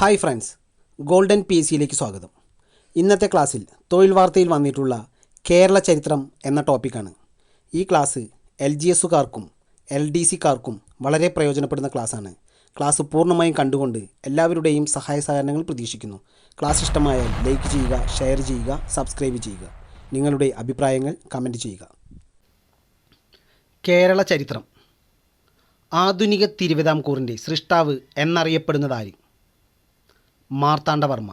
Hi friends, golden P S സിയിലേക്ക് സ്വാഗതം. ഇന്നത്തെ ക്ലാസ്സിൽ തൊഴിൽ വാർത്തയിൽ വന്നിട്ടുള്ള കേരള ചരിത്രം എന്ന ടോപ്പിക്കാണ്. ഈ ക്ലാസ് LGSകാർക്കും LDCക്കാർക്കും വളരെ പ്രയോജനപ്പെടുന്ന ക്ലാസ്സാണ്. ക്ലാസ് പൂർണ്ണമായും കണ്ടുകൊണ്ട് എല്ലാവരുടെയും സഹായ സഹകരണങ്ങൾ പ്രതീക്ഷിക്കുന്നു. ക്ലാസ് ഇഷ്ടമായാൽ ലൈക്ക് ചെയ്യുക, ഷെയർ ചെയ്യുക, സബ്സ്ക്രൈബ് ചെയ്യുക. നിങ്ങളുടെ അഭിപ്രായങ്ങൾ കമൻറ്റ് ചെയ്യുക. കേരള ചരിത്രം. ആധുനിക തിരുവിതാംകൂറിൻ്റെ സൃഷ്ടാവ് എന്നറിയപ്പെടുന്നതാര്? മാർത്താണ്ഡവർമ്മ.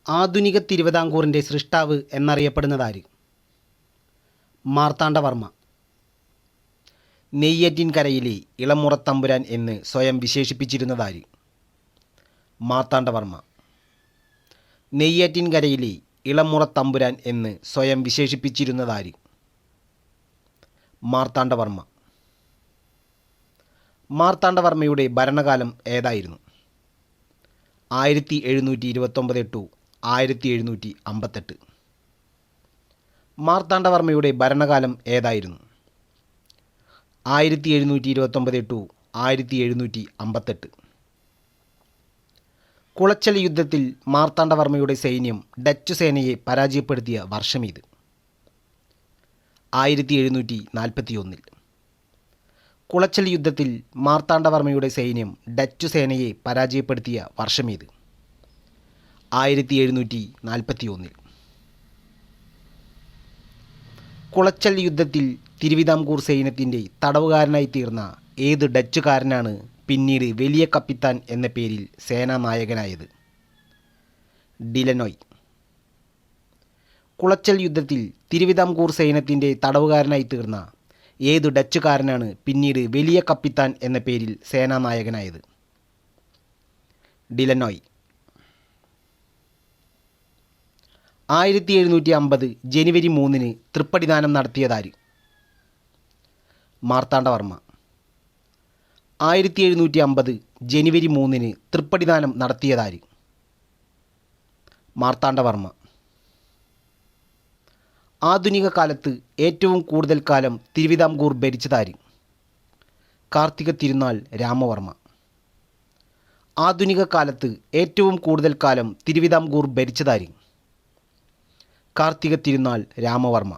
ആധുനിക തിരുവിതാംകൂറിൻ്റെ സൃഷ്ടാവ് എന്നറിയപ്പെടുന്നതാര്? മാർത്താണ്ഡവർമ്മ. നെയ്യാറ്റിൻകരയിലെ ഇളമുറത്തമ്പുരാൻ എന്ന് സ്വയം വിശേഷിപ്പിച്ചിരുന്നതാര്? മാർത്താണ്ഡവർമ്മ. നെയ്യാറ്റിൻകരയിലെ ഇളമുറത്തമ്പുരാൻ എന്ന് സ്വയം വിശേഷിപ്പിച്ചിരുന്നതാര്? മാർത്താണ്ഡവർമ്മ. മാർത്താണ്ഡവർമ്മയുടെ ഭരണകാലം ഏതായിരുന്നു? 1729 to 1758. മാർത്താണ്ഡവർമ്മയുടെ ഭരണകാലം ഏതായിരുന്നു? 1729 to 1758. കുളച്ചൽ യുദ്ധത്തിൽ മാർത്താണ്ഡവർമ്മയുടെ സൈന്യം ഡച്ച് സേനയെ പരാജയപ്പെടുത്തിയ വർഷമേത്? 1741. കുളച്ചൽ യുദ്ധത്തിൽ മാർത്താണ്ഡവർമ്മയുടെ സൈന്യം ഡച്ചു സേനയെ പരാജയപ്പെടുത്തിയ വർഷമേത്? 1741. കുളച്ചൽ യുദ്ധത്തിൽ തിരുവിതാംകൂർ സൈന്യത്തിൻ്റെ തടവുകാരനായി തീർന്ന ഏത് ഡച്ചുകാരനാണ് പിന്നീട് വലിയ കപ്പിത്താൻ എന്ന പേരിൽ സേനാനായകനായത്? ഡിലനോയ്. കുളച്ചൽ യുദ്ധത്തിൽ തിരുവിതാംകൂർ സൈന്യത്തിൻ്റെ തടവുകാരനായി തീർന്ന ഏതു ഡച്ചുകാരനാണ് പിന്നീട് വലിയ കപ്പിത്താൻ എന്ന പേരിൽ സേനാനായകനായത്? ഡിലനോയ്. 1750 ജനുവരി 3 തൃപ്പടിദാനം നടത്തിയതാര്? മാർത്താണ്ഡവർമ്മ. 1750 ജനുവരി 3 തൃപ്പടിദാനം നടത്തിയതാര്? മാർത്താണ്ഡവർമ്മ. ആധുനിക കാലത്ത് ഏറ്റവും കൂടുതൽ കാലം തിരുവിതാംകൂർ ഭരിച്ചതാര്? കാർത്തിക തിരുനാൾ രാമവർമ്മ. ആധുനിക കാലത്ത് ഏറ്റവും കൂടുതൽ കാലം തിരുവിതാംകൂർ ഭരിച്ചതാര്? കാർത്തിക തിരുനാൾ രാമവർമ്മ.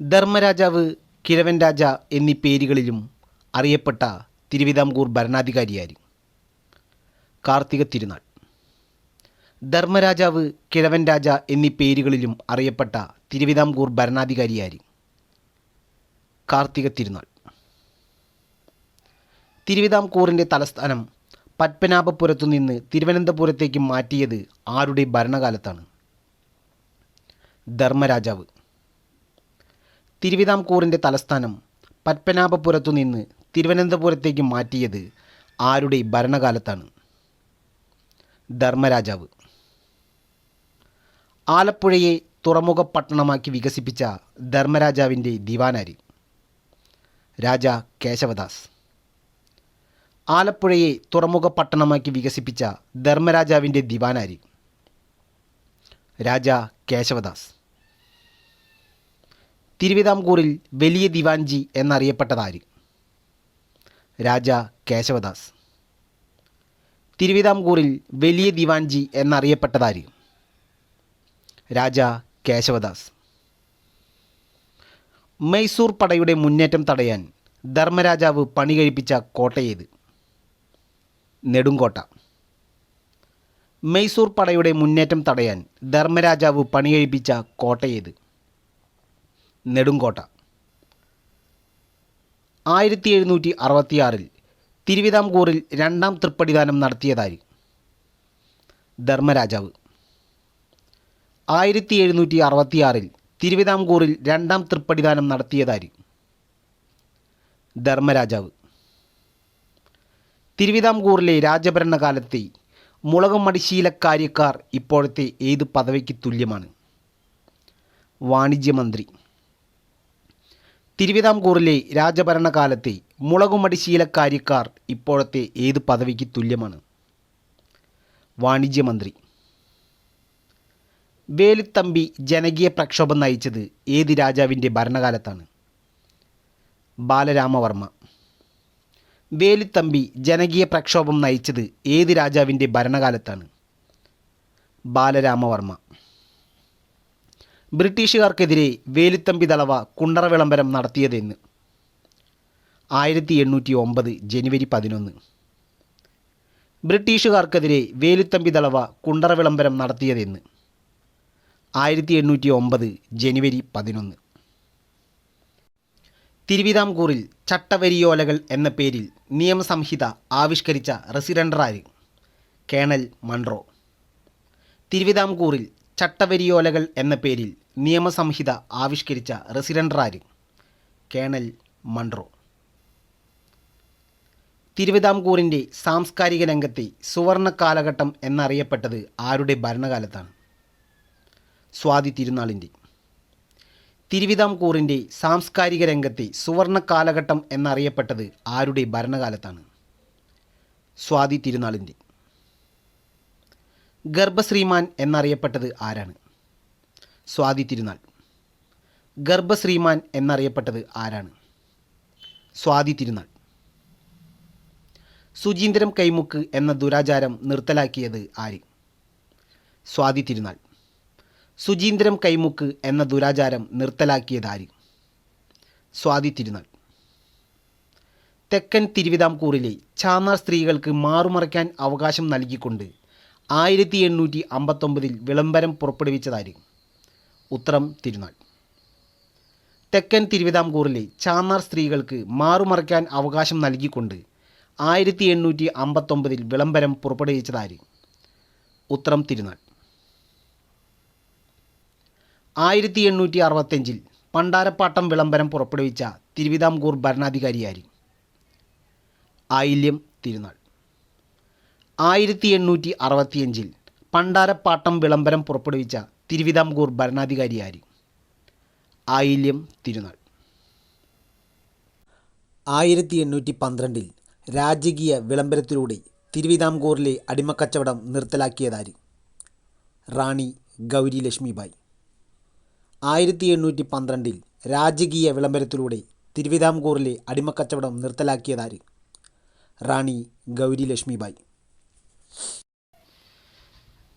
ധർമ്മരാജാവ്, കിഴവൻ രാജ എന്നീ പേരുകളിലും അറിയപ്പെട്ട തിരുവിതാംകൂർ ഭരണാധികാരിയാര്? കാർത്തിക തിരുനാൾ. ധർമ്മരാജാവ്, കിഴവൻ രാജ എന്നീ പേരുകളിലും അറിയപ്പെട്ട തിരുവിതാംകൂർ ഭരണാധികാരിയാര്? കാർത്തിക തിരുനാൾ. തിരുവിതാംകൂറിൻ്റെ തലസ്ഥാനം പത്മനാഭപുരത്തു നിന്ന് തിരുവനന്തപുരത്തേക്ക് മാറ്റിയത് ആരുടെ ഭരണകാലത്താണ്? ധർമ്മരാജാവ്. തിരുവിതാംകൂറിൻ്റെ തലസ്ഥാനം പത്മനാഭപുരത്തു നിന്ന് തിരുവനന്തപുരത്തേക്ക് മാറ്റിയത് ആരുടെ ഭരണകാലത്താണ്? ധർമ്മരാജാവ്. ആലപ്പുഴയെ തുറമുഖ പട്ടണമാക്കി വികസിപ്പിച്ച ധർമ്മരാജാവിൻ്റെ ദിവാനാര്? രാജ കേശവദാസ്. ആലപ്പുഴയെ തുറമുഖ പട്ടണമാക്കി വികസിപ്പിച്ച ധർമ്മരാജാവിൻ്റെ ദിവാനാര്? രാജ കേശവദാസ്. തിരുവിതാംകൂറിൽ വലിയ ദിവാൻജി എന്നറിയപ്പെട്ടതാര്? രാജ കേശവദാസ്. തിരുവിതാംകൂറിൽ വലിയ ദിവാൻജി എന്നറിയപ്പെട്ടതാര്? രാജ കേശവദാസ്. മൈസൂർ പടയുടെ മുന്നേറ്റം തടയാൻ ധർമ്മരാജാവ് പണി കഴിപ്പിച്ച കോട്ടയേത്? നെടുങ്കോട്ട. മൈസൂർ പടയുടെ മുന്നേറ്റം തടയാൻ ധർമ്മരാജാവ് പണി കഴിപ്പിച്ച കോട്ടയേത്? നെടുങ്കോട്ട. 1766 തിരുവിതാംകൂറിൽ രണ്ടാം തൃപ്പടിദാനം നടത്തിയതാര്? ധർമ്മരാജാവ്. 1766 തിരുവിതാംകൂറിൽ രണ്ടാം തൃപ്പടിദാനം നടത്തിയതാര്? ധർമ്മരാജാവ്. തിരുവിതാംകൂറിലെ രാജഭരണകാലത്തെ മുളകുമടിശീലക്കാര്യക്കാർ ഇപ്പോഴത്തെ ഏത് പദവിക്ക് തുല്യമാണ്? വാണിജ്യമന്ത്രി. തിരുവിതാംകൂറിലെ രാജഭരണകാലത്തെ മുളകുമടിശീലക്കാര്യക്കാർ ഇപ്പോഴത്തെ ഏത് പദവിക്ക് തുല്യമാണ്? വാണിജ്യമന്ത്രി. വേലുത്തമ്പി ജനകീയ പ്രക്ഷോഭം നയിച്ചത് ഏത് രാജാവിൻ്റെ ഭരണകാലത്താണ്? ബാലരാമവർമ്മ. വേലുത്തമ്പി ജനകീയ പ്രക്ഷോഭം നയിച്ചത് ഏത് രാജാവിൻ്റെ ഭരണകാലത്താണ്? ബാലരാമവർമ്മ. ബ്രിട്ടീഷുകാർക്കെതിരെ വേലുത്തമ്പി ദളവ കുണ്ടറ വിളംബരം നടത്തിയതെന്ന്? 1809 ജനുവരി 11. ബ്രിട്ടീഷുകാർക്കെതിരെ വേലുത്തമ്പി ദളവ കുണ്ടറ വിളംബരം നടത്തിയതെന്ന്? 1809 ജനുവരി 11. തിരുവിതാംകൂറിൽ ചട്ടവരിയോലകൾ എന്ന പേരിൽ നിയമസംഹിത ആവിഷ്കരിച്ച റെസിഡൻ്റ് ആര്? Colonel Munro. തിരുവിതാംകൂറിൽ ചട്ടവരിയോലകൾ എന്ന പേരിൽ നിയമസംഹിത ആവിഷ്കരിച്ച റെസിഡൻ്റ് ആര്? Colonel Munro. തിരുവിതാംകൂറിൻ്റെ സാംസ്കാരിക രംഗത്തെ സുവർണ കാലഘട്ടം എന്നറിയപ്പെട്ടത് ആരുടെ ഭരണകാലത്താണ്? സ്വാതി തിരുനാളിൻ്റെ. തിരുവിതാംകൂറിൻ്റെ സാംസ്കാരിക രംഗത്തെ സുവർണ കാലഘട്ടം എന്നറിയപ്പെട്ടത് ആരുടെ ഭരണകാലത്താണ്? സ്വാതി തിരുനാളിൻ്റെ. ഗർഭശ്രീമാൻ എന്നറിയപ്പെട്ടത് ആരാണ്? സ്വാതി തിരുനാൾ. ഗർഭശ്രീമാൻ എന്നറിയപ്പെട്ടത് ആരാണ്? സ്വാതി തിരുനാൾ. സുചീന്ദ്രം കൈമുക്ക് എന്ന ദുരാചാരം നിർത്തലാക്കിയത് ആര്? സ്വാതി തിരുനാൾ. സുചീന്ദ്രം കൈമുക്ക് എന്ന ദുരാചാരം നിർത്തലാക്കിയത് ആര്? സ്വാതി തിരുനാൾ. തെക്കൻ തിരുവിതാംകൂറിലെ ചാന്നാർ സ്ത്രീകൾക്ക് മാറുമറയ്ക്കാൻ അവകാശം നൽകിക്കൊണ്ട് 1859 വിളംബരം പുറപ്പെടുവിച്ചതാര്? ഉത്തരം തിരുനാൾ. തെക്കൻ തിരുവിതാംകൂറിലെ ചാന്നാർ സ്ത്രീകൾക്ക് മാറുമറയ്ക്കാൻ അവകാശം നൽകിക്കൊണ്ട് 1859 വിളംബരം പുറപ്പെടുവിച്ചതാര്? ഉത്തരം തിരുനാൾ. 1865 പണ്ടാരപ്പാട്ടം വിളംബരം പുറപ്പെടുവിച്ച തിരുവിതാംകൂർ ഭരണാധികാരിയാര്? ആയില്യം തിരുനാൾ. 1865 പണ്ടാരപ്പാട്ടം വിളംബരം പുറപ്പെടുവിച്ച തിരുവിതാംകൂർ ഭരണാധികാരിയാര്? ആയില്യം തിരുനാൾ. 1812 രാജകീയ വിളംബരത്തിലൂടെ തിരുവിതാംകൂറിലെ അടിമക്കച്ചവടം നിർത്തലാക്കിയതാര്? റാണി ഗൗരി ലക്ഷ്മിബായി. 1812 രാജകീയ വിളംബരത്തിലൂടെ തിരുവിതാംകൂറിലെ അടിമക്കച്ചവടം നിർത്തലാക്കിയതാര്? റാണി ഗൗരി ലക്ഷ്മിബായി.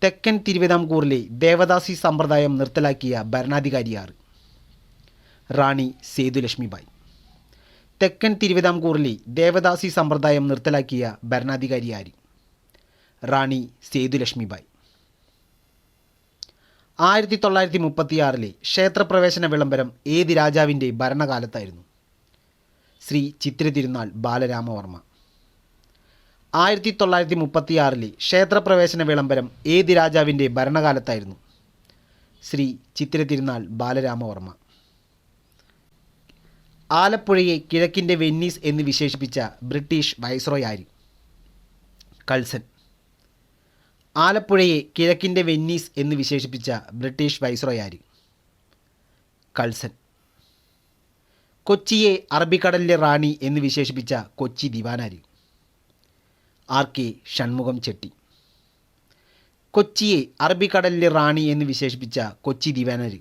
തെക്കൻ തിരുവിതാംകൂറിലെ ദേവദാസി സമ്പ്രദായം നിർത്തലാക്കിയ ഭരണാധികാരിയാർ? റാണി സേതുലക്ഷ്മിബായി. തെക്കൻ തിരുവിതാംകൂറിലെ ദേവദാസി സമ്പ്രദായം നിർത്തലാക്കിയ ഭരണാധികാരിയാർ? റാണി സേതുലക്ഷ്മിബായി. 1936 ക്ഷേത്രപ്രവേശന വിളംബരം ഏത് രാജാവിൻ്റെ ഭരണകാലത്തായിരുന്നു? ശ്രീ ചിത്തിരതിരുനാൾ ബാലരാമവർമ്മ. 1936 ക്ഷേത്രപ്രവേശന വിളംബരം ഏത് രാജാവിൻ്റെ ഭരണകാലത്തായിരുന്നു? ശ്രീ ചിത്തിരതിരുനാൾ ബാലരാമവർമ്മ. ആലപ്പുഴയെ കിഴക്കിൻ്റെ വെന്നീസ് എന്ന് വിശേഷിപ്പിച്ച ബ്രിട്ടീഷ് വൈസ്രോയ് ആര്? കൾസൺ. ആലപ്പുഴയെ കിഴക്കിൻ്റെ വെന്നീസ് എന്ന് വിശേഷിപ്പിച്ച ബ്രിട്ടീഷ് വൈസ്രോയ് ആര്? കൾസൺ. കൊച്ചിയെ അറബിക്കടലിലെ റാണി എന്ന് വിശേഷിപ്പിച്ച കൊച്ചി ദിവാനാര്? ആർ.കെ. ഷൺമുഖം ചെട്ടി. കൊച്ചിയെ അറബിക്കടലിലെ റാണി എന്ന് വിശേഷിപ്പിച്ച കൊച്ചി ദിവാനാര്?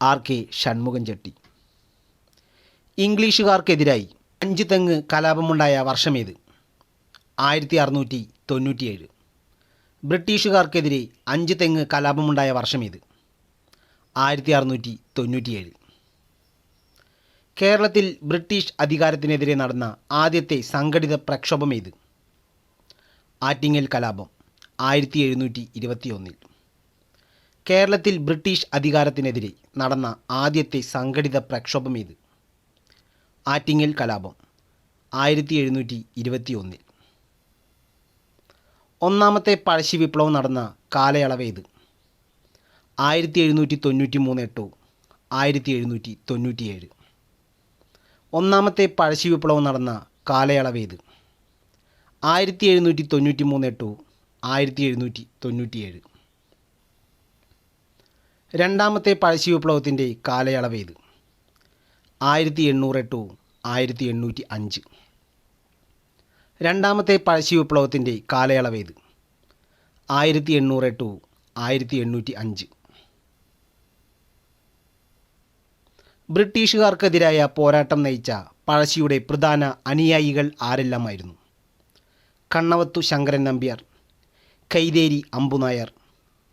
ആർ.കെ. ഷൺമുഖം ചെട്ടി. ഇംഗ്ലീഷുകാർക്കെതിരായി 5 തെങ്ങ് കലാപമുണ്ടായ വർഷമേത്? 1697. ബ്രിട്ടീഷുകാർക്കെതിരെ 5 തെങ്ങ് കലാപമുണ്ടായ വർഷമേത്? 1697. കേരളത്തിൽ ബ്രിട്ടീഷ് അധികാരത്തിനെതിരെ നടന്ന ആദ്യത്തെ സംഘടിത പ്രക്ഷോഭമേത്? ആറ്റിങ്ങൽ കലാപം 1721. കേരളത്തിൽ ബ്രിട്ടീഷ് അധികാരത്തിനെതിരെ നടന്ന ആദ്യത്തെ സംഘടിത പ്രക്ഷോഭമേത്? ആറ്റിങ്ങൽ കലാപം 1721. ഒന്നാമത്തെ പഴശ്ശി വിപ്ലവം നടന്ന കാലയളവേത്? 1793 to 1797. ഒന്നാമത്തെ പഴശ്ശി വിപ്ലവം നടന്ന കാലയളവേത്? 1793 to 1797. രണ്ടാമത്തെ പഴശ്ശി വിപ്ലവത്തിൻ്റെ കാലയളവേത്? 1800 to 1805. രണ്ടാമത്തെ പഴശ്ശി വിപ്ലവത്തിൻ്റെ കാലയളവേത്? 1800 to 1805. ബ്രിട്ടീഷുകാർക്കെതിരായ പോരാട്ടം നയിച്ച പഴശ്ശിയുടെ പ്രധാന അനുയായികൾ ആരെല്ലാമായിരുന്നു? കണ്ണവത്തു ശങ്കരൻ നമ്പ്യാർ, കൈതേരി അമ്പുനായർ,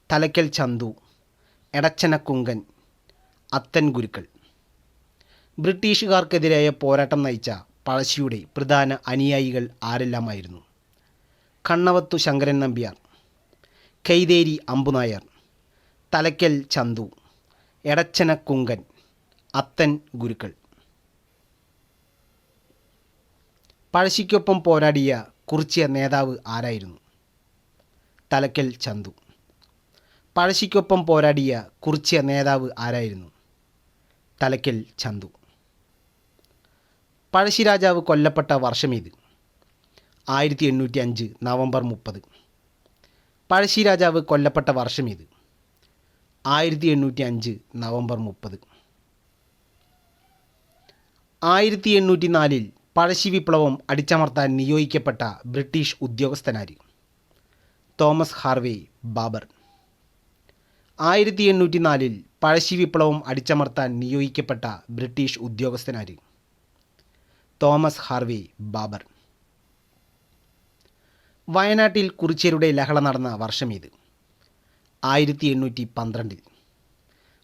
തലയ്ക്കൽ ചന്തു, എടച്ചന കുങ്കൻ, അത്തൻ ഗുരുക്കൾ. ബ്രിട്ടീഷുകാർക്കെതിരായ പോരാട്ടം നയിച്ച പഴശ്ശിയുടെ പ്രധാന അനുയായികൾ ആരെല്ലാമായിരുന്നു? കണ്ണവത്തു ശങ്കരൻ നമ്പ്യാർ, കൈതേരി അമ്പുനായർ, തലയ്ക്കൽ ചന്തു, എടച്ചന കുങ്കൻ, അത്തൻ ഗുരുക്കൾ. പഴശ്ശിക്കൊപ്പം പോരാടിയ കുറിച്യ നേതാവ് ആരായിരുന്നു? തലയ്ക്കൽ ചന്തു. പഴശ്ശിക്കൊപ്പം പോരാടിയ കുറിച്യ നേതാവ് ആരായിരുന്നു? തലയ്ക്കൽ ചന്തു. പഴശ്ശിരാജാവ് കൊല്ലപ്പെട്ട വർഷമേത്? 1805 നവംബർ 30. പഴശ്ശിരാജാവ് കൊല്ലപ്പെട്ട വർഷമേത്? 1805 നവംബർ 30. 1804 പഴശ്ശി വിപ്ലവം അടിച്ചമർത്താൻ നിയോഗിക്കപ്പെട്ട ബ്രിട്ടീഷ് ഉദ്യോഗസ്ഥനാര്? Thomas Harvey Baber. 1804 പഴശ്ശി വിപ്ലവം അടിച്ചമർത്താൻ നിയോഗിക്കപ്പെട്ട ബ്രിട്ടീഷ് ഉദ്യോഗസ്ഥനാര്? Thomas Harvey Baber. വയനാട്ടിൽ കുറിച്യരുടെ ലഹള നടന്ന വർഷമേത്? 1812.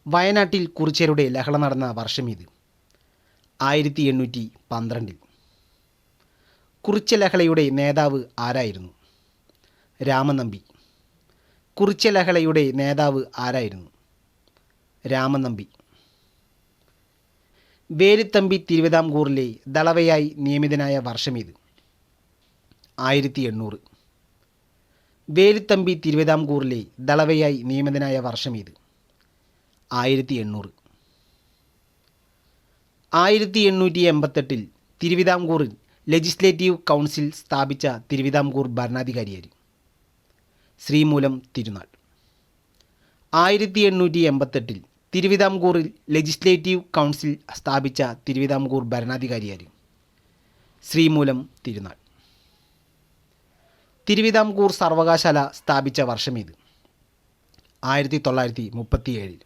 വയനാട്ടിൽ കുറിച്യരുടെ ലഹള നടന്ന വർഷമേത്? 1812. കുറിച്യ ലഹളയുടെ നേതാവ് ആരായിരുന്നു? രാമനമ്പി. കുറിച്യ ലഹളയുടെ നേതാവ് ആരായിരുന്നു? രാമനമ്പി. വേലുത്തമ്പി തിരുവിതാംകൂറിലെ ദളവയായി നിയമിതനായ വർഷമേത്? 1800. വേലുത്തമ്പി തിരുവിതാംകൂറിലെ ദളവയായി നിയമിതനായ വർഷമേത്? 1800. 1888 തിരുവിതാംകൂറിൽ ലെജിസ്ലേറ്റീവ് കൗൺസിൽ സ്ഥാപിച്ച തിരുവിതാംകൂർ ഭരണാധികാരിയാര്? ശ്രീമൂലം തിരുനാൾ. 1888 തിരുവിതാംകൂറിൽ ലെജിസ്ലേറ്റീവ് കൗൺസിൽ സ്ഥാപിച്ച തിരുവിതാംകൂർ ഭരണാധികാരിയാര്? ശ്രീമൂലം തിരുനാൾ. തിരുവിതാംകൂർ സർവകലാശാല സ്ഥാപിച്ച വർഷമേത്? 1937.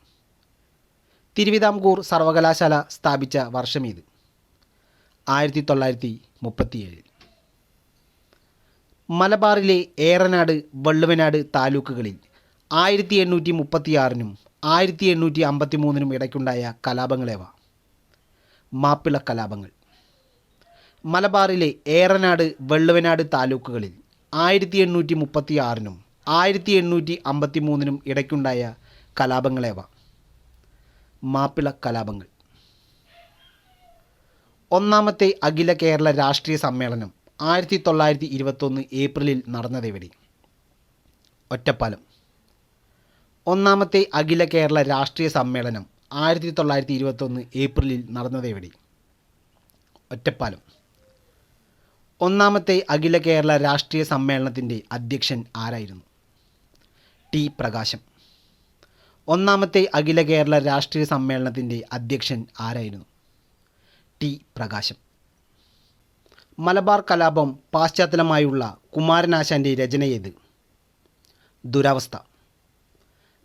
തിരുവിതാംകൂർ സർവകലാശാല സ്ഥാപിച്ച വർഷമേത്? 1937. മലബാറിലെ ഏറനാട്, വള്ളുവനാട് താലൂക്കുകളിൽ 1836 1853 ഇടയ്ക്കുണ്ടായ കലാപങ്ങളേവ? മാപ്പിള കലാപങ്ങൾ. മലബാറിലെ ഏറനാട്, വള്ളുവനാട് താലൂക്കുകളിൽ 1836 1853 ഇടയ്ക്കുണ്ടായ കലാപങ്ങളേവ? മാപ്പിള കലാപങ്ങൾ. ഒന്നാമത്തെ അഖില കേരള രാഷ്ട്രീയ സമ്മേളനം 1921 ഏപ്രിലിൽ നടന്നതെവിടെ? ഒറ്റപ്പാലം. ഒന്നാമത്തെ അഖില കേരള രാഷ്ട്രീയ സമ്മേളനം 1921 ഏപ്രിലിൽ നടന്നതെവിടെ? ഒറ്റപ്പാലം. ഒന്നാമത്തെ അഖില കേരള രാഷ്ട്രീയ സമ്മേളനത്തിൻ്റെ അധ്യക്ഷൻ ആരായിരുന്നു? ടി പ്രകാശം. ഒന്നാമത്തെ അഖില കേരള രാഷ്ട്രീയ സമ്മേളനത്തിൻ്റെ അധ്യക്ഷൻ ആരായിരുന്നു? ടി പ്രകാശം. മലബാർ കലാപം പാശ്ചാത്തലമായുള്ള കുമാരനാശാൻ്റെ രചനയേത്? ദുരവസ്ഥ.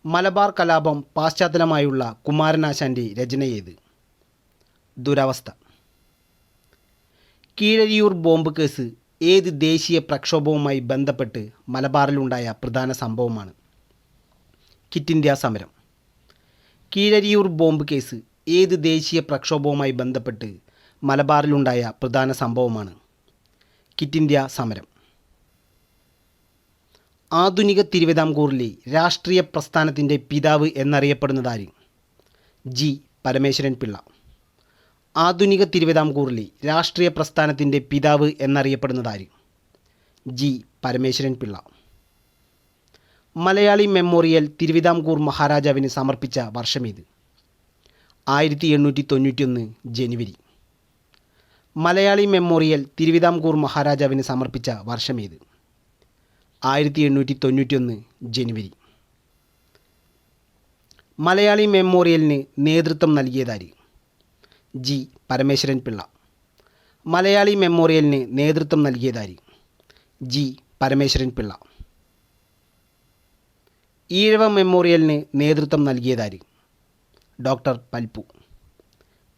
മലബാർ കലാപം പാശ്ചാത്തലമായുള്ള കുമാരനാശാൻ്റെ രചനയേത്? ദുരവസ്ഥ. കീഴരിയൂർ ബോംബ് കേസ് ഏത് ദേശീയ പ്രക്ഷോഭവുമായി ബന്ധപ്പെട്ട് മലബാറിലുണ്ടായ പ്രധാന സംഭവമാണ്? ക്വിറ്റ് ഇന്ത്യ സമരം. കീഴരിയൂർ ബോംബ് കേസ് ഏത് ദേശീയ പ്രക്ഷോഭവുമായി ബന്ധപ്പെട്ട് മലബാറിലുണ്ടായ പ്രധാന സംഭവമാണ്? ക്വിറ്റ് ഇന്ത്യ സമരം. ആധുനിക തിരുവിതാംകൂറിലെ രാഷ്ട്രീയ പ്രസ്ഥാനത്തിൻ്റെ പിതാവ് എന്നറിയപ്പെടുന്നതാര്? ജി പരമേശ്വരൻ പിള്ള. ആധുനിക തിരുവിതാംകൂറിലെ രാഷ്ട്രീയ പ്രസ്ഥാനത്തിൻ്റെ പിതാവ് എന്നറിയപ്പെടുന്നതാര്? ജി പരമേശ്വരൻ പിള്ള. മലയാളി മെമ്മോറിയൽ തിരുവിതാംകൂർ മഹാരാജാവിന് സമർപ്പിച്ച വർഷമേത്? 1891 ജനുവരി. മലയാളി മെമ്മോറിയൽ തിരുവിതാംകൂർ മഹാരാജാവിന് സമർപ്പിച്ച വർഷമേത്? 1891 ജനുവരി. മലയാളി മെമ്മോറിയലിന് നേതൃത്വം നൽകിയതാര്? ജി പരമേശ്വരൻ പിള്ള. മലയാളി മെമ്മോറിയലിന് നേതൃത്വം നൽകിയതാര്? ജി പരമേശ്വരൻ പിള്ള. ഈഴവ മെമ്മോറിയലിന് നേതൃത്വം നൽകിയതാര്? ഡോക്ടർ പൽപ്പു.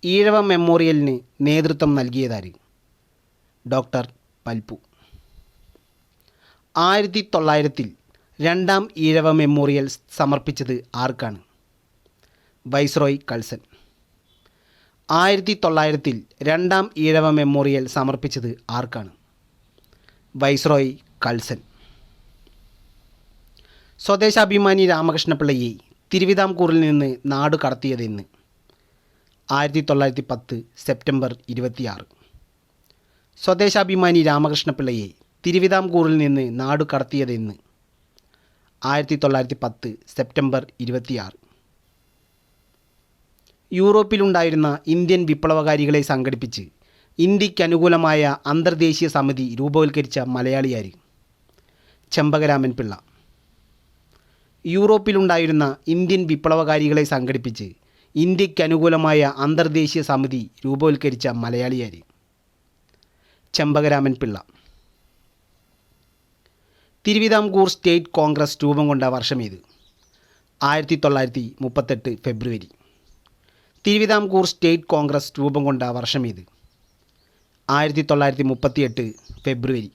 ഈഴവ മെമ്മോറിയലിന് നേതൃത്വം നൽകിയതാര്? ഡോക്ടർ പൽപ്പു. 1900 രണ്ടാം ഈഴവ മെമ്മോറിയൽ സമർപ്പിച്ചത് ആർക്കാണ്? വൈസ്രോയ് കൾസൺ. 1900 രണ്ടാം ഈഴവ മെമ്മോറിയൽ സമർപ്പിച്ചത് ആർക്കാണ്? വൈസ്രോയ് കൾസൺ. സ്വദേശാഭിമാനി രാമകൃഷ്ണപിള്ളയെ തിരുവിതാംകൂറിൽ നിന്ന് നാടു കടത്തിയതെന്ന്? 1910 സെപ്റ്റംബർ 26. സ്വദേശാഭിമാനി രാമകൃഷ്ണപിള്ളയെ തിരുവിതാംകൂറിൽ നിന്ന് നാടു കടത്തിയതെന്ന്? 1910 സെപ്റ്റംബർ 26. യൂറോപ്പിലുണ്ടായിരുന്ന ഇന്ത്യൻ വിപ്ലവകാരികളെ സംഘടിപ്പിച്ച് ഇന്ത്യക്കനുകൂലമായ അന്തർദേശീയ സമിതി രൂപവൽക്കരിച്ച മലയാളിയാര്? ചെമ്പകരാമൻ പിള്ള. യൂറോപ്പിലുണ്ടായിരുന്ന ഇന്ത്യൻ വിപ്ലവകാരികളെ സംഘടിപ്പിച്ച് ഇന്ത്യക്കനുകൂലമായ അന്തർദേശീയ സമിതി രൂപവൽക്കരിച്ച മലയാളിയാര്? ചെമ്പകരാമൻ പിള്ള. തിരുവിതാംകൂർ സ്റ്റേറ്റ് കോൺഗ്രസ് രൂപം കൊണ്ട വർഷമേത്? 1938 ഫെബ്രുവരി. തിരുവിതാംകൂർ സ്റ്റേറ്റ് കോൺഗ്രസ് രൂപം കൊണ്ട വർഷമേത്? 1938 ഫെബ്രുവരി.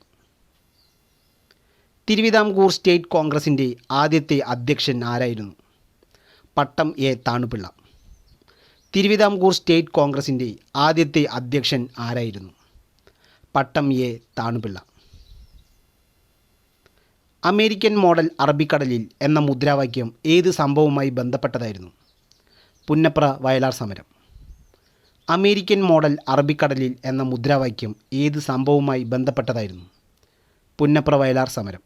തിരുവിതാംകൂർ സ്റ്റേറ്റ് കോൺഗ്രസിൻ്റെ ആദ്യത്തെ അധ്യക്ഷൻ ആരായിരുന്നു? പട്ടം എ താണുപിള്ള. തിരുവിതാംകൂർ സ്റ്റേറ്റ് കോൺഗ്രസിൻ്റെ ആദ്യത്തെ അധ്യക്ഷൻ ആരായിരുന്നു? പട്ടം എ താണുപിള്ള. അമേരിക്കൻ മോഡൽ അറബിക്കടലിൽ എന്ന മുദ്രാവാക്യം ഏത് സംഭവവുമായി ബന്ധപ്പെട്ടതായിരുന്നു? പുന്നപ്ര വയലാർ സമരം. അമേരിക്കൻ മോഡൽ അറബിക്കടലിൽ എന്ന മുദ്രാവാക്യം ഏത് സംഭവവുമായി ബന്ധപ്പെട്ടതായിരുന്നു? പുന്നപ്ര വയലാർ സമരം.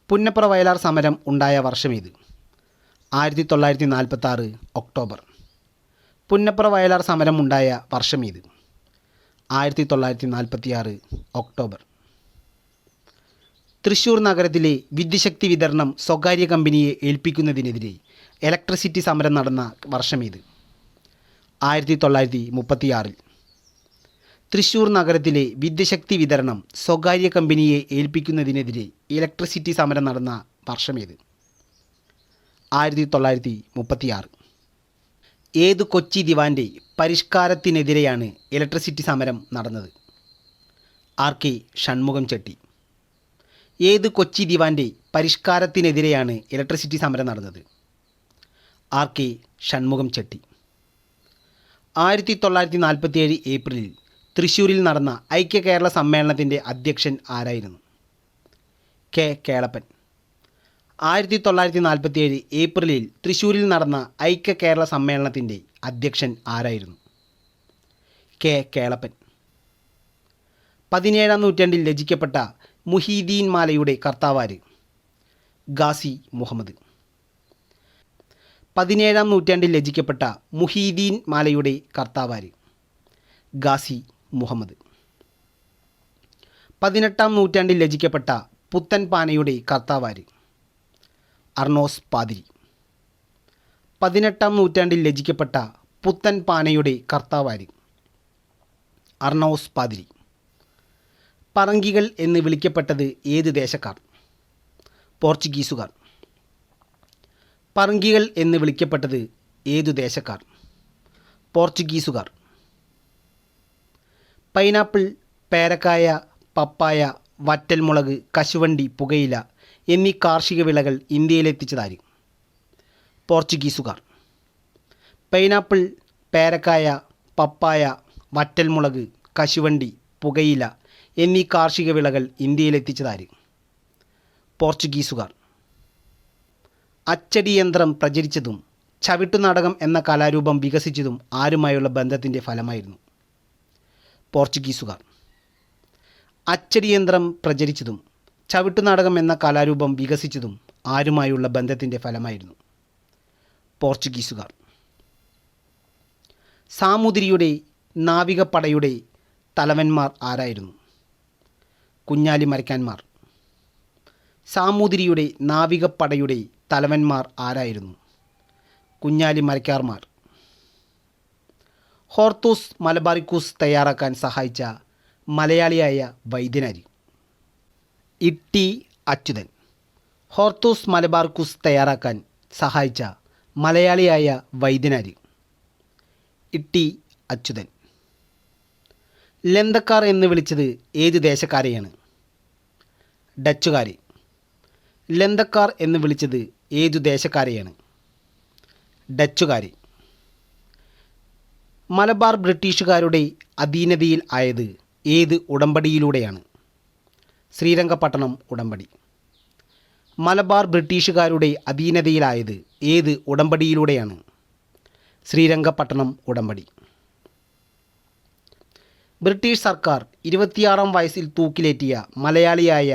പുന്നപ്ര വയലാർ സമരം ഉണ്ടായ വർഷമേത്? 1946 ഒക്ടോബർ. പുന്നപ്ര വയലാർ സമരം ഉണ്ടായ വർഷമേത്? 1946 ഒക്ടോബർ. തൃശ്ശൂർ നഗരത്തിലെ വിദ്യുച്ഛക്തി വിതരണം സ്വകാര്യ കമ്പനിയെ ഏൽപ്പിക്കുന്നതിനെതിരെ ഇലക്ട്രിസിറ്റി സമരം നടന്ന വർഷമേത്? 1936. തൃശ്ശൂർ നഗരത്തിലെ വിദ്യുച്ഛക്തി വിതരണം സ്വകാര്യ കമ്പനിയെ ഏൽപ്പിക്കുന്നതിനെതിരെ ഇലക്ട്രിസിറ്റി സമരം നടന്ന വർഷമേത്? 1936. ഏത് കൊച്ചി ദിവാൻ്റെ പരിഷ്കാരത്തിനെതിരെയാണ് ഇലക്ട്രിസിറ്റി സമരം നടന്നത്? RK ഷൺമുഖം ചെട്ടി. ഏത് കൊച്ചി ദിവാൻ്റെ പരിഷ്കാരത്തിനെതിരെയാണ് ഇലക്ട്രിസിറ്റി സമരം നടന്നത്? RK ഷൺമുഖം ചെട്ടി. 1947 ഏപ്രിലിൽ തൃശ്ശൂരിൽ നടന്ന ഐക്യ കേരള സമ്മേളനത്തിൻ്റെ അധ്യക്ഷൻ ആരായിരുന്നു? K കേളപ്പൻ. 1947 ഏപ്രിലിൽ തൃശ്ശൂരിൽ നടന്ന ഐക്യ കേരള സമ്മേളനത്തിൻ്റെ അധ്യക്ഷൻ ആരായിരുന്നു? K കേളപ്പൻ. 17-ാം നൂറ്റാണ്ടിൽ രചിക്കപ്പെട്ട മുഹീദ്ദീൻ മാലയുടെ കർത്താവാര്? ഗാസി മുഹമ്മദ്. 17-ാം നൂറ്റാണ്ടിൽ രചിക്കപ്പെട്ട മുഹീദ്ദീൻ മാലയുടെ കർത്താവാര്? ഗാസി മുഹമ്മദ്. 18-ാം നൂറ്റാണ്ടിൽ രചിക്കപ്പെട്ട പുത്തൻ പാനയുടെ കർത്താവാര്? അർണോസ് പാതിരി. 18-ാം നൂറ്റാണ്ടിൽ രചിക്കപ്പെട്ട പുത്തൻ പാനയുടെ കർത്താവാര്? അർണോസ് പാതിരി. പറങ്കികൾ എന്ന് വിളിക്കപ്പെട്ടത് ഏത് ദേശക്കാർ? പോർച്ചുഗീസുകാർ. പറങ്കികൾ എന്ന് വിളിക്കപ്പെട്ടത് ഏതു ദേശക്കാർ? പോർച്ചുഗീസുകാർ. പൈനാപ്പിൾ, പേരക്കായ, പപ്പായ, വറ്റൽമുളക്, കശുവണ്ടി, പുകയില എന്നീ കാർഷിക വിളകൾ ഇന്ത്യയിലെത്തിച്ചതാര്? പോർച്ചുഗീസുകാർ. പൈനാപ്പിൾ, പേരക്കായ, പപ്പായ, വറ്റൽമുളക്, കശുവണ്ടി, പുകയില എന്നീ കാർഷിക വിളകൾ ഇന്ത്യയിലെത്തിച്ചതാര്? പോർച്ചുഗീസുകാർ. അച്ചടിയന്ത്രം പ്രചരിച്ചതും ചവിട്ടുനാടകം എന്ന കലാരൂപം വികസിച്ചതും ആരുമായുള്ള ബന്ധത്തിൻ്റെ ഫലമായിരുന്നു? പോർച്ചുഗീസുകാർ. അച്ചടിയന്ത്രം പ്രചരിച്ചതും ചവിട്ടുനാടകം എന്ന കലാരൂപം വികസിച്ചതും ആരുമായുള്ള ബന്ധത്തിൻ്റെ ഫലമായിരുന്നു? പോർച്ചുഗീസുകാർ. സാമൂതിരിയുടെ നാവികപ്പടയുടെ തലവന്മാർ ആരായിരുന്നു? കുഞ്ഞാലി മരയ്ക്കാന്മാർ. സാമൂതിരിയുടെ നാവികപ്പടയുടെ തലവന്മാർ ആരായിരുന്നു? കുഞ്ഞാലി മരയ്ക്കാർമാർ. ഹോർത്തൂസ് മലബാറിക്കൂസ് തയ്യാറാക്കാൻ സഹായിച്ച മലയാളിയായ വൈദ്യനാര്? ഇട്ടി അച്യുതൻ. ഹോർത്തൂസ് മലബാറിക്കൂസ് തയ്യാറാക്കാൻ സഹായിച്ച മലയാളിയായ വൈദ്യനാര്? ഇട്ടി അച്യുതൻ. ലന്തക്കാർ എന്ന് വിളിച്ചത് ഏത് ദേശക്കാരെയാണ്? ഡച്ചുകാരെ. ലന്തക്കാർ എന്ന് വിളിച്ചത് ഏതു ദേശക്കാരെയാണ്? ഡച്ചുകാരെ. മലബാർ ബ്രിട്ടീഷുകാരുടെ അധീനതയിൽ ആയത് ഏത് ഉടമ്പടിയിലൂടെയാണ്? ശ്രീരംഗപട്ടണം ഉടമ്പടി. മലബാർ ബ്രിട്ടീഷുകാരുടെ അധീനതയിലായത് ഏത് ഉടമ്പടിയിലൂടെയാണ്? ശ്രീരംഗപട്ടണം ഉടമ്പടി. ബ്രിട്ടീഷ് സർക്കാർ 26-ാം വയസ്സിൽ തൂക്കിലേറ്റിയ മലയാളിയായ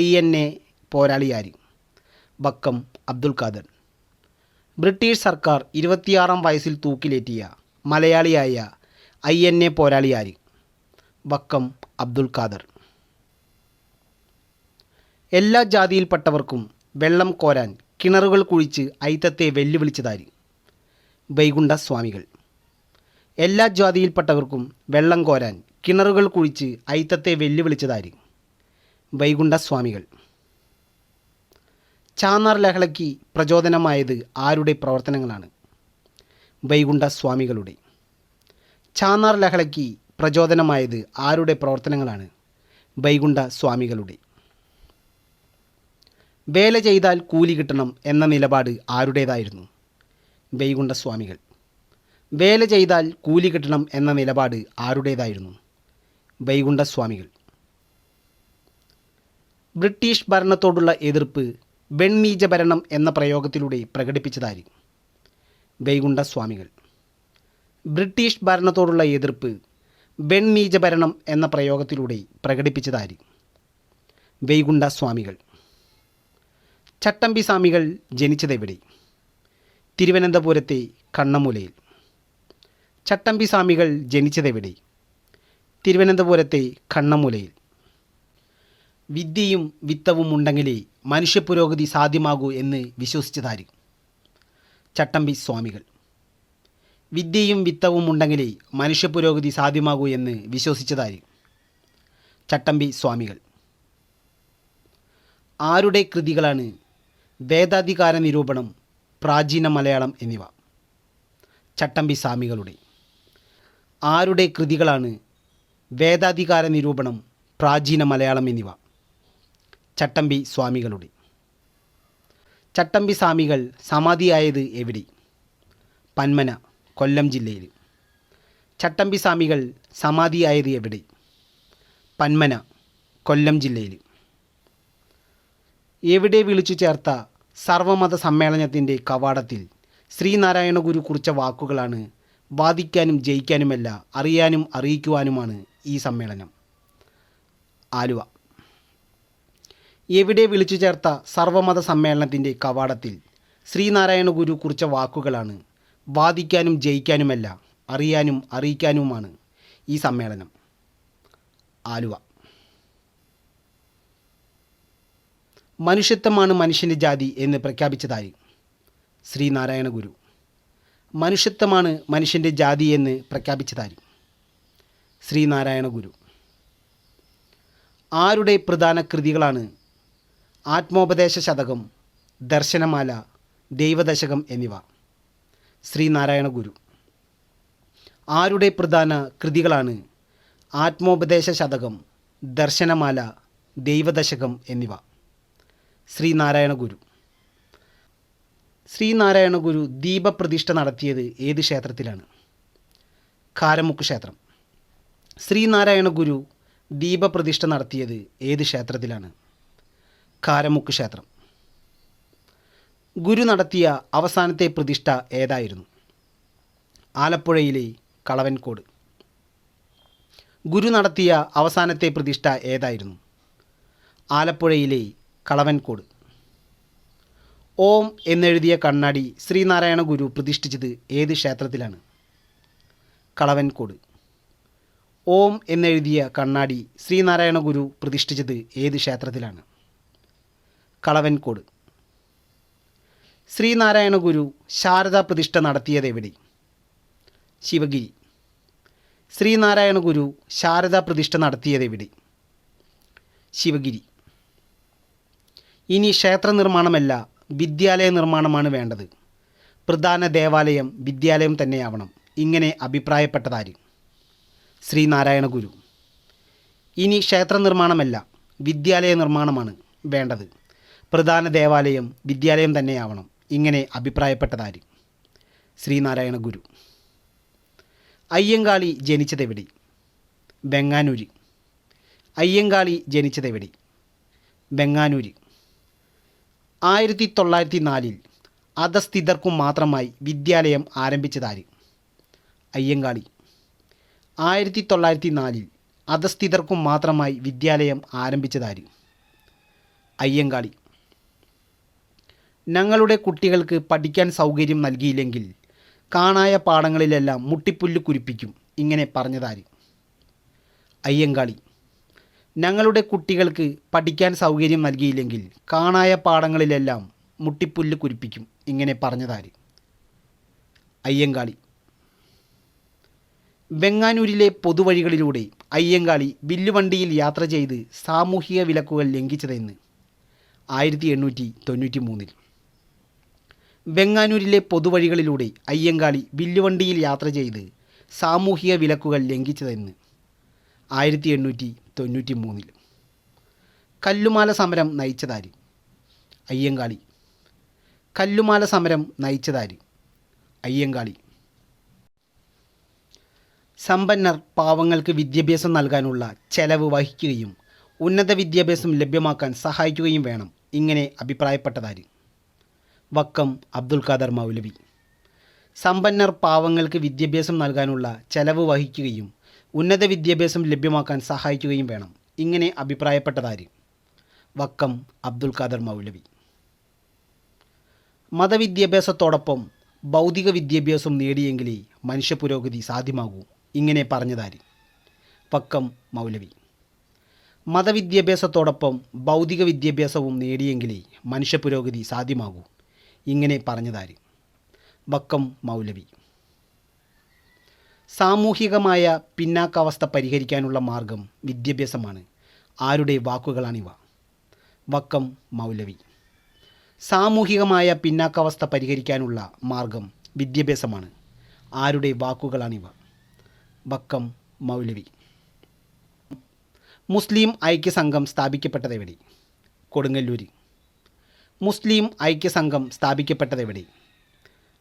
INA പോരാളിയാര്? വക്കം അബ്ദുൽ ഖാദർ. ബ്രിട്ടീഷ് സർക്കാർ 26-ാം വയസ്സിൽ തൂക്കിലേറ്റിയ മലയാളിയായ INA പോരാളിയാര്? വക്കം അബ്ദുൽ ഖാദർ. എല്ലാ ജാതിയിൽപ്പെട്ടവർക്കും വെള്ളം കോരാൻ കിണറുകൾ കുഴിച്ച് അയിത്തത്തെ വെല്ലുവിളിച്ചതാര്? വൈകുണ്ഠ സ്വാമികൾ. എല്ലാ ജാതിയിൽപ്പെട്ടവർക്കും വെള്ളം കോരാൻ കിണറുകൾ കുഴിച്ച് അയിത്തത്തെ വെല്ലുവിളിച്ചതാര്? വൈകുണ്ഠ സ്വാമികൾ. ചാന്നാർ ലഹളയ്ക്ക് പ്രചോദനമായത് ആരുടെ പ്രവർത്തനങ്ങളാണ്? വൈകുണ്ഠ സ്വാമികളുടെ. ചാന്നാർ ലഹളയ്ക്ക് പ്രചോദനമായത് ആരുടെ പ്രവർത്തനങ്ങളാണ്? വൈകുണ്ഠ സ്വാമികളുടെ. വേല ചെയ്താൽ കൂലി കിട്ടണം എന്ന നിലപാട് ആരുടേതായിരുന്നു? വൈകുണ്ഠ സ്വാമികൾ. വേല ചെയ്താൽ കൂലി കിട്ടണം എന്ന നിലപാട് ആരുടേതായിരുന്നു? വൈകുണ്ഠ സ്വാമികൾ. ബ്രിട്ടീഷ് ഭരണത്തോടുള്ള എതിർപ്പ് വെണ്ണീജ ഭരണം എന്ന പ്രയോഗത്തിലൂടെ പ്രകടിപ്പിച്ചതാര്? വൈകുണ്ഠ സ്വാമികൾ. ബ്രിട്ടീഷ് ഭരണത്തോടുള്ള എതിർപ്പ് വെണ്ണീജ ഭരണം എന്ന പ്രയോഗത്തിലൂടെ പ്രകടിപ്പിച്ചതാര്? വൈകുണ്ഠ സ്വാമികൾ. ചട്ടമ്പി സ്വാമികൾ ജനിച്ചതെവിടെ? തിരുവനന്തപുരത്തെ കണ്ണമൂലയിൽ. ചട്ടമ്പി സ്വാമികൾ ജനിച്ചതെവിടെ? തിരുവനന്തപുരത്തെ കണ്ണമൂലയിൽ. വിദ്യയും വിത്തവും ഉണ്ടെങ്കിലേ മനുഷ്യപുരോഗതി സാധ്യമാകൂ എന്ന് വിശ്വസിച്ചതാര്? ചട്ടമ്പി സ്വാമികൾ. വിദ്യയും വിത്തവും ഉണ്ടെങ്കിലേ മനുഷ്യപുരോഗതി സാധ്യമാകൂ എന്ന് വിശ്വസിച്ചതാര്? ചട്ടമ്പി സ്വാമികൾ. ആരുടെ കൃതികളാണ് വേദാധികാര നിരൂപണം, പ്രാചീന മലയാളം എന്നിവ? ചട്ടമ്പി സ്വാമികളുടെ. ആരുടെ കൃതികളാണ് വേദാധികാര നിരൂപണം, പ്രാചീന മലയാളം എന്നിവ? ചട്ടമ്പി സ്വാമികളുടെ. ചട്ടമ്പി സ്വാമികൾ സമാധിയായത് എവിടെ? പന്മന, കൊല്ലം ജില്ലയിൽ. ചട്ടമ്പി സ്വാമികൾ സമാധിയായത് എവിടെ? പന്മന, കൊല്ലം ജില്ലയിൽ. എവിടെ വിളിച്ചു ചേർത്ത സർവമത സമ്മേളനത്തിൻ്റെ കവാടത്തിൽ ശ്രീനാരായണ ഗുരു കുറിച്ച വാക്കുകളാണ് വാദിക്കാനും ജയിക്കാനുമല്ല അറിയാനും അറിയിക്കുവാനുമാണ് ഈ സമ്മേളനം? ആലുവ. എവിടെ വിളിച്ചു ചേർത്ത സർവമത സമ്മേളനത്തിൻ്റെ കവാടത്തിൽ ശ്രീനാരായണ ഗുരു കുറിച്ച വാക്കുകളാണ് വാദിക്കാനും ജയിക്കാനുമല്ല അറിയാനും അറിയിക്കാനുമാണ് ഈ സമ്മേളനം? ആലുവ. മനുഷ്യത്വമാണ് മനുഷ്യൻ്റെ ജാതി എന്ന് പ്രഖ്യാപിച്ചതാര്? ശ്രീനാരായണ ഗുരു. മനുഷ്യത്വമാണ് മനുഷ്യൻ്റെ ജാതി എന്ന് പ്രഖ്യാപിച്ചതാര്? ശ്രീനാരായണ ഗുരു. ആരുടെ പ്രധാന കൃതികളാണ് ആത്മോപദേശ ശതകം, ദർശനമാല, ദൈവദശകം എന്നിവ? ശ്രീനാരായണ ഗുരു. ആരുടെ പ്രധാന കൃതികളാണ് ആത്മോപദേശ ശതകം, ദർശനമാല, ദൈവദശകം എന്നിവ? ശ്രീനാരായണ ഗുരു. ശ്രീനാരായണ ഗുരു ദീപപ്രതിഷ്ഠ നടത്തിയത് ഏത് ക്ഷേത്രത്തിലാണ്? കാരമുക്ക് ക്ഷേത്രം. ശ്രീനാരായണ ഗുരു ദീപപ്രതിഷ്ഠ നടത്തിയത് ഏത് ക്ഷേത്രത്തിലാണ്? കാരമുക്ക് ക്ഷേത്രം. ഗുരു നടത്തിയ അവസാനത്തെ പ്രതിഷ്ഠ ഏതായിരുന്നു? ആലപ്പുഴയിലെ കളവൻകോട്. ഗുരു നടത്തിയ അവസാനത്തെ പ്രതിഷ്ഠ ഏതായിരുന്നു? ആലപ്പുഴയിലെ കളവൻകോട്. ഓം എന്നെഴുതിയ കണ്ണാടി ശ്രീനാരായണ ഗുരു പ്രതിഷ്ഠിച്ചത് ഏത് ക്ഷേത്രത്തിലാണ്? കളവൻകോട്. ഓം എന്നെഴുതിയ കണ്ണാടി ശ്രീനാരായണ ഗുരു പ്രതിഷ്ഠിച്ചത് ഏത് ക്ഷേത്രത്തിലാണ്? കളവൻകോട്. ശ്രീനാരായണ ഗുരു ശാരദാ പ്രതിഷ്ഠ നടത്തിയത് എവിടെ? ശിവഗിരി. ശ്രീനാരായണ ഗുരു ശാരദാ പ്രതിഷ്ഠ നടത്തിയത് എവിടെ? ശിവഗിരി. ഇനി ക്ഷേത്ര നിർമ്മാണമല്ല വിദ്യാലയ നിർമ്മാണമാണ് വേണ്ടത്. പ്രധാന ദേവാലയം വിദ്യാലയം തന്നെയാവണം. ഇങ്ങനെ അഭിപ്രായപ്പെട്ടതാര്? ശ്രീനാരായണ ഗുരു. ഇനി ക്ഷേത്ര നിർമ്മാണമല്ല, വിദ്യാലയ നിർമ്മാണമാണ് വേണ്ടത്. പ്രധാന ദേവാലയം വിദ്യാലയം തന്നെയാവണം. ഇങ്ങനെ അഭിപ്രായപ്പെട്ടതാര്? ശ്രീനാരായണ ഗുരു. അയ്യങ്കാളി ജനിച്ചതെവിടെ? വെങ്ങാനൂര്. അയ്യങ്കാളി ജനിച്ചതെവിടെ? വെങ്ങാനൂര്. 1904 അധസ്ഥിതർക്കും മാത്രമായി വിദ്യാലയം ആരംഭിച്ചതാര്? അയ്യങ്കാളി. 1904 അധസ്ഥിതർക്കും മാത്രമായി വിദ്യാലയം ആരംഭിച്ചതാര്? അയ്യങ്കാളി. ഞങ്ങളുടെ കുട്ടികൾക്ക് പഠിക്കാൻ സൗകര്യം നൽകിയില്ലെങ്കിൽ കാണായ പാടങ്ങളിലെല്ലാം മുട്ടിപ്പുല്ല് കുരിപ്പിക്കും. ഇങ്ങനെ പറഞ്ഞതാര്? അയ്യങ്കാളി. ഞങ്ങളുടെ കുട്ടികൾക്ക് പഠിക്കാൻ സൗകര്യം നൽകിയില്ലെങ്കിൽ കാണായ പാടങ്ങളിലെല്ലാം മുട്ടിപ്പുല്ല് കുരിപ്പിക്കും. ഇങ്ങനെ പറഞ്ഞതാര്? അയ്യങ്കാളി. വെങ്ങാനൂരിലെ പൊതുവഴികളിലൂടെ അയ്യങ്കാളി വില്ലുവണ്ടിയിൽ യാത്ര ചെയ്ത് സാമൂഹിക വിലക്കുകൾ ലംഘിച്ചതെന്ന്? 1893. വെങ്ങാനൂരിലെ പൊതുവഴികളിലൂടെ അയ്യങ്കാളി വില്ലുവണ്ടിയിൽ യാത്ര ചെയ്ത് സാമൂഹിക വിലക്കുകൾ ലംഘിച്ചതെന്ന്? 1893. കല്ലുമാല സമരം നയിച്ചതാര്? അയ്യങ്കാളി. കല്ലുമാല സമരം നയിച്ചതാര്? അയ്യങ്കാളി. സമ്പന്നർ പാവങ്ങൾക്ക് വിദ്യാഭ്യാസം നൽകാനുള്ള ചെലവ് വഹിക്കുകയും ഉന്നത വിദ്യാഭ്യാസം ലഭ്യമാക്കാൻ സഹായിക്കുകയും വേണം. ഇങ്ങനെ അഭിപ്രായപ്പെട്ടതാര്? വക്കം അബ്ദുൽ ഖാദർ മൗലവി. സമ്പന്നർ പാവങ്ങൾക്ക് വിദ്യാഭ്യാസം നൽകാനുള്ള ചെലവ് വഹിക്കുകയും ഉന്നത വിദ്യാഭ്യാസം ലഭ്യമാക്കാൻ സഹായിക്കുകയും വേണം. ഇങ്ങനെ അഭിപ്രായപ്പെട്ടതാര്? വക്കം അബ്ദുൽ ഖാദർ മൗലവി. മതവിദ്യാഭ്യാസത്തോടൊപ്പം ഭൗതിക വിദ്യാഭ്യാസം നേടിയെങ്കിലേ മനുഷ്യ പുരോഗതി സാധ്യമാകൂ. ഇങ്ങനെ പറഞ്ഞതാര്? വക്കം മൗലവി. മതവിദ്യാഭ്യാസത്തോടൊപ്പം ഭൗതിക വിദ്യാഭ്യാസവും നേടിയെങ്കിലേ മനുഷ്യ പുരോഗതി സാധ്യമാകൂ. ഇങ്ങനെ പറഞ്ഞതാര്? വക്കം മൗലവി. സാമൂഹികമായ പിന്നാക്കാവസ്ഥ പരിഹരിക്കാനുള്ള മാർഗം വിദ്യാഭ്യാസമാണ്. ആരുടെ വാക്കുകളാണിവ? വക്കം മൗലവി. സാമൂഹികമായ പിന്നാക്കാവസ്ഥ പരിഹരിക്കാനുള്ള മാർഗം വിദ്യാഭ്യാസമാണ്. ആരുടെ വാക്കുകളാണിവ? വക്കം മൗലവി. മുസ്ലിം ഐക്യസംഘം സ്ഥാപിക്കപ്പെട്ടതെവിടെ? കൊടുങ്ങല്ലൂർ. മുസ്ലിം ഐക്യസംഘം സ്ഥാപിക്കപ്പെട്ടതെവിടെ?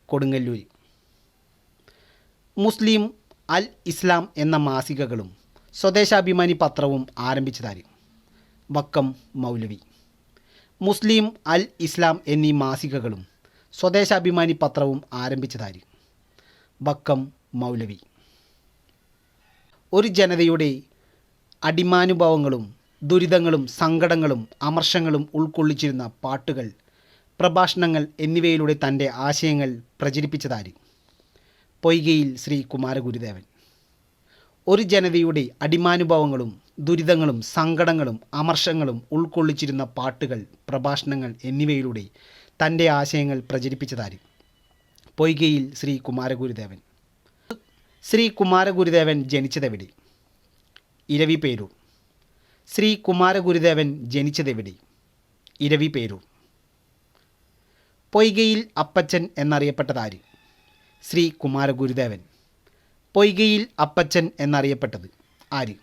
കൊടുങ്ങല്ലൂർ. മുസ്ലിം അൽ ഇസ്ലാം എന്ന മാസികകളും സ്വദേശാഭിമാനി പത്രവും ആരംഭിച്ചതാര്? വക്കം മൗലവി. മുസ്ലിം അൽ ഇസ്ലാം എന്നീ മാസികകളും സ്വദേശാഭിമാനി പത്രവും ആരംഭിച്ചതാര്? വക്കം മൗലവി. ഒരു ജനതയുടെ അടിമാനുഭവങ്ങളും ദുരിതങ്ങളും സങ്കടങ്ങളും അമർഷങ്ങളും ഉൾക്കൊള്ളിച്ചിരുന്ന പാട്ടുകൾ, പ്രഭാഷണങ്ങൾ എന്നിവയിലൂടെ തൻ്റെ ആശയങ്ങൾ പ്രചരിപ്പിച്ചതാര്? പൊയ്കയിൽ ശ്രീ കുമാരഗുരുദേവൻ. ഒരു ജനതയുടെ അടിമാനുഭവങ്ങളും ദുരിതങ്ങളും സങ്കടങ്ങളും അമർഷങ്ങളും ഉൾക്കൊള്ളിച്ചിരുന്ന പാട്ടുകൾ, പ്രഭാഷണങ്ങൾ എന്നിവയിലൂടെ തൻ്റെ ആശയങ്ങൾ പ്രചരിപ്പിച്ചതാര്? പൊയ്കയിൽ ശ്രീ കുമാരഗുരുദേവൻ. ശ്രീ കുമാരഗുരുദേവൻ ജനിച്ചതെവിടെ? ഇരവിപേരൂർ. ശ്രീ കുമാരഗുരുദേവൻ ജനിച്ചതെവിടെ? ഇരവിപേരൂർ. പൊയ്കയിൽ അപ്പച്ചൻ എന്നറിയപ്പെട്ടതാര്? ശ്രീ കുമാരഗുരുദേവൻ. പൊയ്കയിൽ അപ്പച്ചൻ എന്നറിയപ്പെട്ടത് ആര്?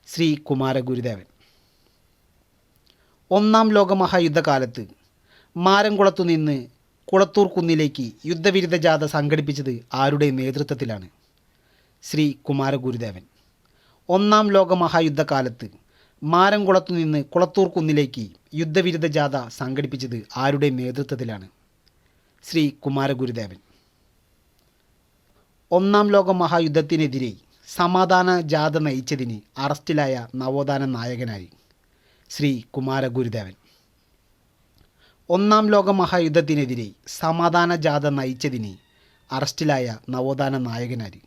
ശ്രീ കുമാരഗുരുദേവൻ. ഒന്നാം ലോകമഹായുദ്ധകാലത്ത് മാരംകുളത്തു നിന്ന് കുളത്തൂർ കുന്നിലേക്ക് യുദ്ധവിരുദ്ധ ജാഥ സംഘടിപ്പിച്ചത് ആരുടെ നേതൃത്വത്തിലാണ്? ശ്രീ കുമാരഗുരുദേവൻ. ഒന്നാം ലോകമഹായുദ്ധകാലത്ത് മാരംകുളത്തു നിന്ന് കുളത്തൂർ കുന്നിലേക്ക് യുദ്ധവിരുദ്ധ ജാഥ സംഘടിപ്പിച്ചത് ആരുടെ നേതൃത്വത്തിലാണ്? ശ്രീ കുമാരഗുരുദേവൻ. ഒന്നാം ലോകമഹായുദ്ധത്തിനെതിരെ സമാധാന ജാഥ നയിച്ചതിന് അറസ്റ്റിലായ നവോത്ഥാന നായകനായി? ശ്രീ കുമാരഗുരുദേവൻ. ഒന്നാം ലോകമഹായുദ്ധത്തിനെതിരെ സമാധാന ജാഥ നയിച്ചതിന് അറസ്റ്റിലായ നവോത്ഥാന നായകനായി?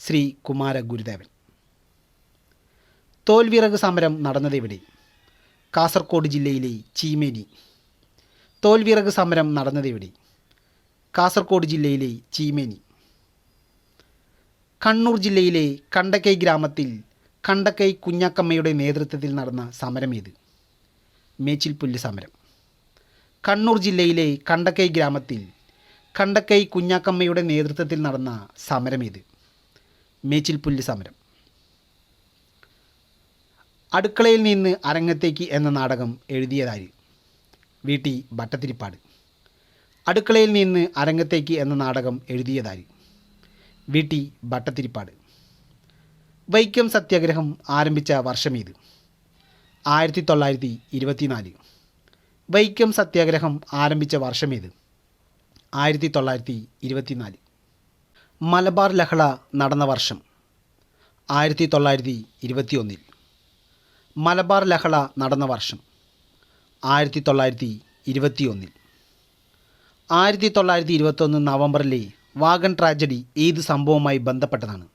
ശ്രീ കുമാരഗുരുദേവൻ. തോൽവിറക് സമരം നടന്നതെവിടെ? കാസർഗോഡ് ജില്ലയിലെ ചീമേനി. തോൽവിറക് സമരം നടന്നതെവിടെ? കാസർഗോഡ് ജില്ലയിലെ ചീമേനി. കണ്ണൂർ ജില്ലയിലെ കണ്ടക്കൈ ഗ്രാമത്തിൽ കണ്ടക്കൈ കുഞ്ഞാക്കമ്മയുടെ നേതൃത്വത്തിൽ നടന്ന സമരമേത്? മേച്ചിൽപ്പുല്ല് സമരം. കണ്ണൂർ ജില്ലയിലെ കണ്ടക്കൈ ഗ്രാമത്തിൽ കണ്ടക്കൈ കുഞ്ഞാക്കമ്മയുടെ നേതൃത്വത്തിൽ നടന്ന സമരമേത്? മേച്ചിൽപ്പുല്ല് സമരം. അടുക്കളയിൽ നിന്ന് അരങ്ങത്തേക്ക് എന്ന നാടകം എഴുതിയതാര്? വി.ടി. ഭട്ടതിരിപ്പാട്. അടുക്കളയിൽ നിന്ന് അരങ്ങത്തേക്ക് എന്ന നാടകം എഴുതിയതാര്? വി.ടി. ഭട്ടതിരിപ്പാട്. വൈക്കം സത്യാഗ്രഹം ആരംഭിച്ച വർഷമേത്? 1924. വൈക്കം സത്യാഗ്രഹം ആരംഭിച്ച വർഷമേത്? 1924. മലബാർ ലഹള നടന്ന വർഷം? 1921. മലബാർ ലഹള നടന്ന വർഷം? 1921. 1921 നവംബറിലെ വാഗൺ ട്രാജഡി ഏത് സംഭവവുമായി ബന്ധപ്പെട്ടതാണ്?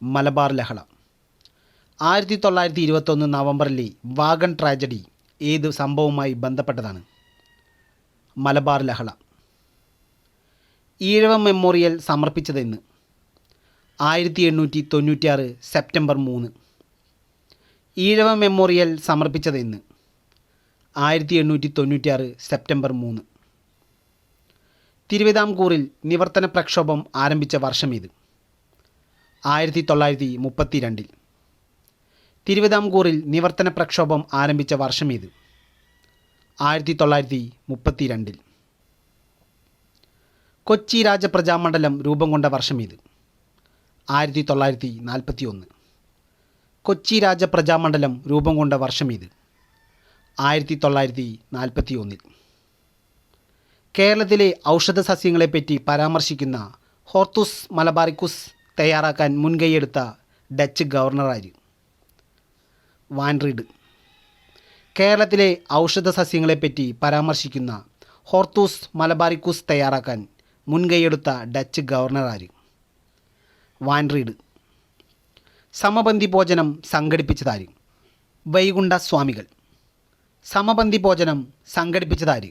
മലബാർ ലഹള. 1921 നവംബറിലെ വാഗൺ ട്രാജഡി ഏത് സംഭവവുമായി ബന്ധപ്പെട്ടതാണ്? മലബാർ ലഹള. ഈഴവ മെമ്മോറിയൽ സമർപ്പിച്ചതെന്ന്? 1896 സെപ്റ്റംബർ 3. ഈഴവ മെമ്മോറിയൽ സമർപ്പിച്ചതെന്ന്? 1896 സെപ്റ്റംബർ 3. തിരുവിതാംകൂറിൽ നിവർത്തന പ്രക്ഷോഭം ആരംഭിച്ച വർഷമേത്? 1932. തിരുവിതാംകൂറിൽ നിവർത്തന പ്രക്ഷോഭം ആരംഭിച്ച വർഷമേത്? 1932. കൊച്ചി രാജപ്രജാമണ്ഡലം രൂപം കൊണ്ട വർഷമേത്? 1941. കൊച്ചി രാജപ്രജാമണ്ഡലം രൂപം കൊണ്ട വർഷമേത്? 1941. കേരളത്തിലെ ഔഷധ സസ്യങ്ങളെപ്പറ്റി പരാമർശിക്കുന്ന ഹോർത്തൂസ് മലബാറിക്കുസ് തയ്യാറാക്കാൻ മുൻകൈയെടുത്ത ഡച്ച് ഗവർണറാര്? Van Rheede. കേരളത്തിലെ ഔഷധ സസ്യങ്ങളെപ്പറ്റി പരാമർശിക്കുന്ന ഹോർത്തൂസ് മലബാറിക്കുസ് തയ്യാറാക്കാൻ മുൻകൈയെടുത്ത ഡച്ച് ഗവർണറാര്? Van Rheede. സമപന്തി ഭോജനം സംഘടിപ്പിച്ചതാര്? വൈകുണ്ഠ സ്വാമികൾ. സമപന്തി ഭോജനം സംഘടിപ്പിച്ചതാര്?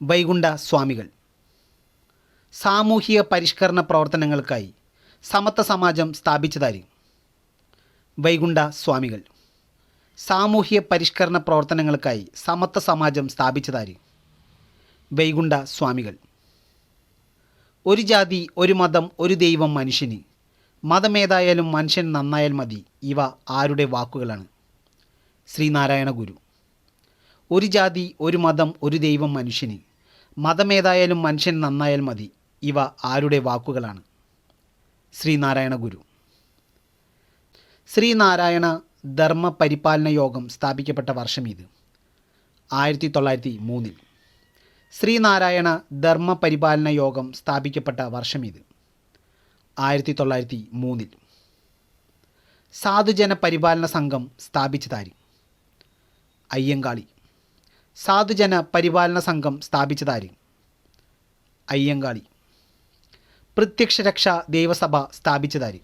വൈകുണ്ഠ സ്വാമികൾ. സാമൂഹിക പരിഷ്കരണ പ്രവർത്തനങ്ങൾക്കായി സമത്വ സമാജം സ്ഥാപിച്ചതാര്? വൈകുണ്ഠ സ്വാമികൾ. സാമൂഹിക പരിഷ്കരണ പ്രവർത്തനങ്ങൾക്കായി സമത്വ സമാജം സ്ഥാപിച്ചതാര്? വൈകുണ്ഠ സ്വാമികൾ. ഒരു ജാതി, ഒരു മതം, ഒരു ദൈവം മനുഷ്യന്. മതമേതായാലും മനുഷ്യൻ നന്നായാൽ മതി. ഇവ ആരുടെ വാക്കുകളാണ്? ശ്രീനാരായണ ഗുരു. ഒരു ജാതി, ഒരു മതം, ഒരു ദൈവം മനുഷ്യന്. മതമേതായാലും മനുഷ്യൻ നന്നായാൽ മതി. ഇവ ആരുടെ വാക്കുകളാണ്? ശ്രീനാരായണ ഗുരു. ശ്രീനാരായണ ധർമ്മ പരിപാലന യോഗം സ്ഥാപിക്കപ്പെട്ട വർഷമേത്? 1903. ശ്രീനാരായണ ധർമ്മ പരിപാലന യോഗം സ്ഥാപിക്കപ്പെട്ട വർഷമേത്? 1903. സാധുജന പരിപാലന സംഘം സ്ഥാപിച്ചതാര്? അയ്യങ്കാളി. സാധുജന പരിപാലന സംഘം സ്ഥാപിച്ചതാര്? അയ്യങ്കാളി. പ്രത്യക്ഷരക്ഷാ ദേവസഭ സ്ഥാപിച്ചതാര്?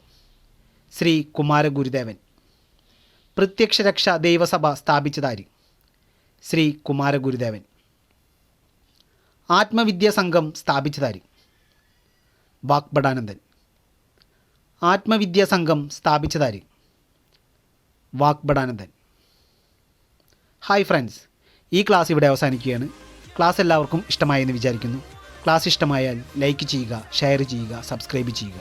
ശ്രീ കുമാരഗുരുദേവൻ. പ്രത്യക്ഷരക്ഷാ ദേവസഭ സ്ഥാപിച്ചതാര്? ശ്രീ കുമാരഗുരുദേവൻ. ആത്മവിദ്യാ സംഘം സ്ഥാപിച്ചതാര്? വാഗ്ഭടാനന്ദൻ. ആത്മവിദ്യാ സംഘം സ്ഥാപിച്ചതാര്? വാഗ്ഭടാനന്ദൻ. ഹായ് ഫ്രണ്ട്സ്, ഈ ക്ലാസ് ഇവിടെ അവസാനിക്കുകയാണ്. ക്ലാസ് എല്ലാവർക്കും ഇഷ്ടമായെന്ന് വിചാരിക്കുന്നു. ക്ലാസ് ഇഷ്ടമായാൽ ലൈക്ക് ചെയ്യുക, ഷെയർ ചെയ്യുക, സബ്സ്ക്രൈബ് ചെയ്യുക.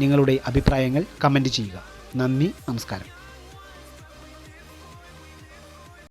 നിങ്ങളുടെ അഭിപ്രായങ്ങൾ കമൻറ്റ് ചെയ്യുക. നന്ദി, നമസ്കാരം.